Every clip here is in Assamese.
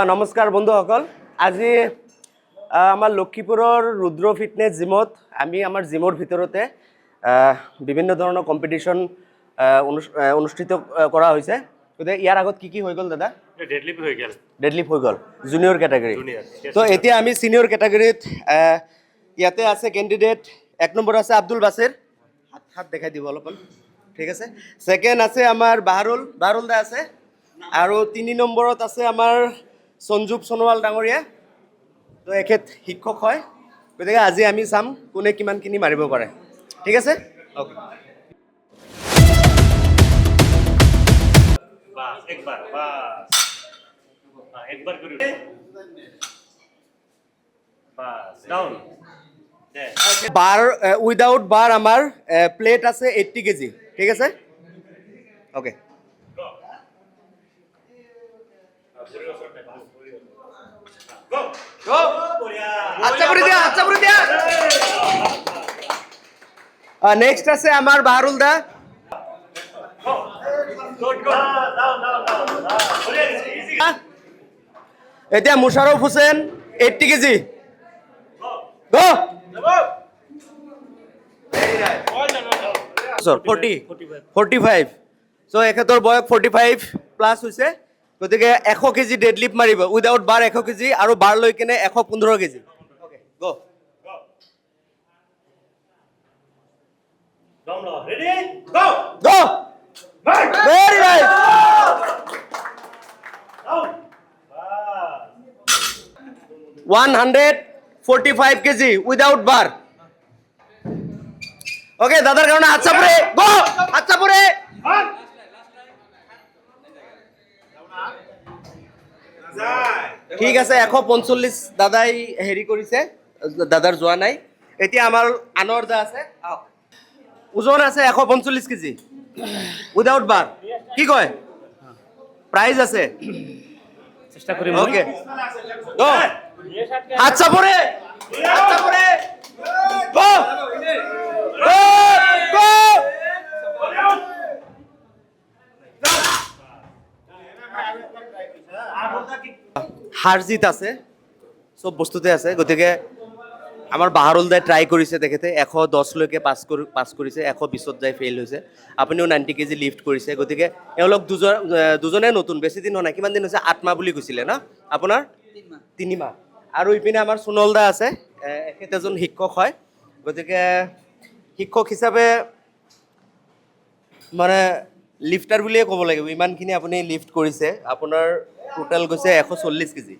নমস্কাৰ বন্ধুসকল, আজি আমাৰ লক্ষীপুৰৰ ৰুদ্ৰ ফিটনেছ জিমত আমি আমাৰ জিমৰ ভিতৰতে বিভিন্ন ধৰণৰ কম্পিটিশ্যন অনুষ্ঠিত কৰা হৈছে। গতিকে ইয়াৰ আগত কি হৈ গ'ল দাদা? ডেডলিফ্ট হৈ গ'ল জুনিয়ৰ কেটাগৰী। তো এতিয়া আমি ছিনিয়ৰ কেটাগৰীত ইয়াতে আছে কেণ্ডিডেট। 1 নম্বৰ আছে আব্দুল বাছিৰ, হাত দেখাই দিব অলপমান, ঠিক আছে। ছেকেণ্ড আছে আমাৰ বাহৰুল দা আছে, আৰু 3 নম্বৰত আছে আমাৰ সঞ্জীৱ সোণোৱাল ডাঙৰীয়া। তো এখেত শিক্ষক হয়। গতিকে আজি আমি চাম কোনে কিমানখিনি মাৰিব পাৰে, ঠিক আছে। অ'কে, বাৰ উইদাউট বাৰ আমাৰ প্লেট আছে 80 কেজি, ঠিক আছে। অ'কে, নেক্সট আছে আমাৰ বাহৰুল দা। এতিয়া মুশ্বাৰফ হুছেইন 80 কেজি। 45। চ' এখেতৰ বয়স 45 প্লাছ হৈছে। গতিকে 100 কেজি ডেডলিফ্ট মাৰিব উইদাউট বাৰ 100 কেজি, আৰু বাৰ লৈ কিনে 115 KG. Go. Go! Very nice! 145 KG without bar. Okay, দাদার কারণে আচ্ছা পরে গো, আচ্ছা পরে ঠিক আছে। 145 দাদাই হেৰি কৰিছে, দাদাৰ যোৱা নাই। এতিয়া আমাৰ আনৰ দা আছে, ওজন আছে 145 কেজি উইদাউট বাৰ। কি কয়? প্ৰাইজ আছে, চেষ্টা কৰিম। ওকে, গো, হাত চাপৰে, হাত চাপৰে, গো, গো, গো। হাৰ জিত আছে, চব বস্তুতে আছে। গতিকে আমাৰ বাহৰুল দাই ট্ৰাই কৰিছে, তেখেতে 110 লৈকে পাছ কৰিছে, 120ত যাই ফেইল হৈছে। আপুনিও 90 কেজি লিফ্ট কৰিছে। গতিকে এওঁলোক দুজনে নতুন, বেছি দিন হোৱা নাই। কিমান দিন হৈছে? 8 মাহ বুলি কৈছিলে ন আপোনাৰ? 3 মাহ। আৰু ইপিনে আমাৰ সোণল দা আছে, এখেত এজন শিক্ষক হয়। গতিকে শিক্ষক হিচাপে মানে লিফ্টাৰ বুলিয়ে ক'ব লাগিব, ইমানখিনি আপুনি লিফ্ট কৰিছে। আপোনাৰ টোটেল গৈছে 140 কেজি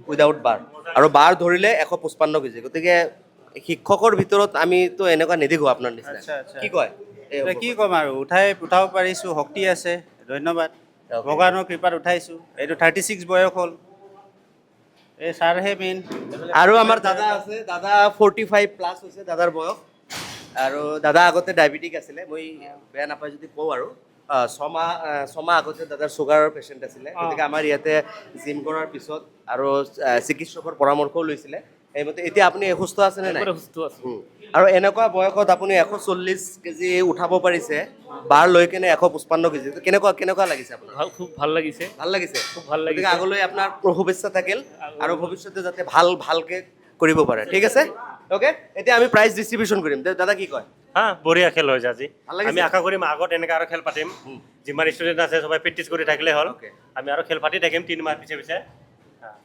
উইদাউট বাৰ, আৰু বাৰ ধৰিলে 155 কেজি। গতিকে শিক্ষকৰ ভিতৰত আমিতো এনেকুৱা নেদেখোঁ আপোনাৰ নিচিনা। কি কয়? কি ক'ম আৰু, উঠাব পাৰিছোঁ, শক্তি আছে, ধন্যবাদ। ভগৱানৰ কৃপাত উঠাইছোঁ। এইটো 36 বয়স হ'ল, এই ছাৰহে মেইন। আৰু আমাৰ দাদা আছে, দাদা 45 প্লাছ হৈছে দাদাৰ বয়স। আৰু দাদা আগতে ডায়েবেটিক আছিলে, মই বেয়া নাপায় যদি কওঁ আৰু। 6 মাহ আগতে দাদাৰ চুগাৰৰ পেচেণ্ট আছিলে। গতিকে আমাৰ ইয়াতে জিম কৰাৰ পিছত আৰু চিকিৎসকৰ পৰামৰ্শও লৈছিলে। সেইমতে এতিয়া আপুনি সুস্থ আছেনে নাই? সুস্থ আছে। আৰু এনেকুৱা বয়সত আপুনি 140 কেজি উঠাব পাৰিছে, বাৰ লৈ কেনে 155 কেজি। কেনেকুৱা লাগিছে আপোনাৰ? খুব ভাল লাগিছে। ভাল লাগিছে, খুব ভাল লাগিছে। গতিকে আগলৈ আপোনাৰ শুভেচ্ছা থাকিল, আৰু ভৱিষ্যতে যাতে ভালকে কৰিব পাৰে, ঠিক আছে। অ'কে, এতিয়া আমি প্ৰাইজ ডিষ্ট্ৰিবিউশ্যন কৰিম। দাদা কি কয়? বঢ়িয়া খেল হৈছে আজি। আমি আশা কৰিম আগত এনেকৈ আৰু খেল পাতিম। যিমান ষ্টুডেণ্ট আছে সবাই প্ৰেক্টিছ কৰি থাকিলে হ'ল। আমি আৰু খেল পাতি থাকিম 3 মাহ পিছে।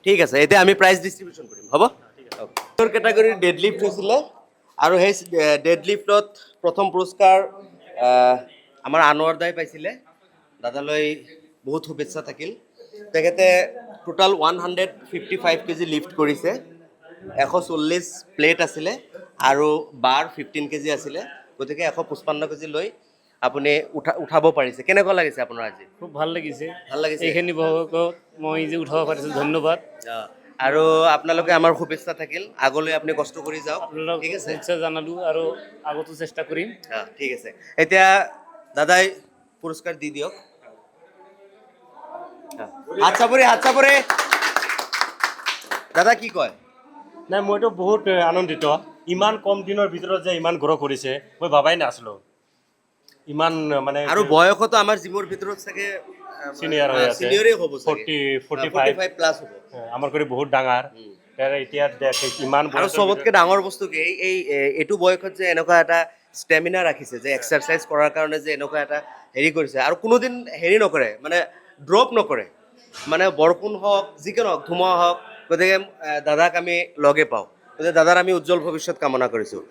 ঠিক আছে, এতিয়া আমি প্ৰাইজ ডিষ্ট্ৰিবিউশ্যন কৰিম, হ'ব? কেটাগৰীৰ ডেডলিফ্ট হৈছিলে, আৰু সেই ডেডলিফ্টত প্ৰথম পুৰস্কাৰ আমাৰ আনোৱাৰ দাই পাইছিলে। দাদালৈ বহুত শুভেচ্ছা থাকিল। তেখেতে টোটেল 155 কেজি লিফ্ট কৰিছে, 140 প্লেট আছিলে, আৰু বাৰ 15 কেজি আছিলে। গতিকে 155 কেজি লৈ আপুনি উঠাব পাৰিছে। কেনেকুৱা লাগিছে আপোনাৰ আজি? খুব ভাল লাগিছে। ভাল লাগিছে। এইখিনি বয়সত মই যে উঠাব পাৰিছোঁ, ধন্যবাদ। আৰু আপোনালোকে আমাৰ শুভেচ্ছা থাকিল, আগলৈ আপুনি কষ্ট কৰি যাওক, ঠিক আছে। নিশ্চয় জনালোঁ, আৰু আগতো চেষ্টা কৰিম। ঠিক আছে, এতিয়া দাদাই পুৰস্কাৰ দি দিয়ক। হাত চাপৰে। দাদা কি কয়? নাই, মইতো বহুত আনন্দিত। ইমান কম দিনৰ ভিতৰত যে ইমান গ্ৰ' কৰিছে, মই ভাবাই নাছিলোঁ। ইমান মানে, আৰু বয়সতো আমাৰ জিমৰ ভিতৰত চাগে Senior হৈ আছে। Senior-ই হ'ব চাগে। 45 প্লাছ হ'ব। আমাৰ কৰি বহুত ডাঙৰ এতিয়া ইমান আৰু চবতকে ডাঙৰ বস্তু কি এইটো বয়সত যে এনেকুৱা এটা ষ্টেমিনা ৰাখিছে যে এক্সাৰচাইজ কৰাৰ কাৰণে যে এনেকুৱা এটা হেৰি কৰিছে আৰু কোনোদিন হেৰি নকৰে মানে ড্ৰপ নকৰে মানে বৰষুণ হওক যিকোনো হওক ধুমুহা হওক গতিকে দাদাক আমি লগে পাওঁ গতিকে দাদাৰ আমি উজ্জ্বল ভৱিষ্যত কামনা কৰিছোঁ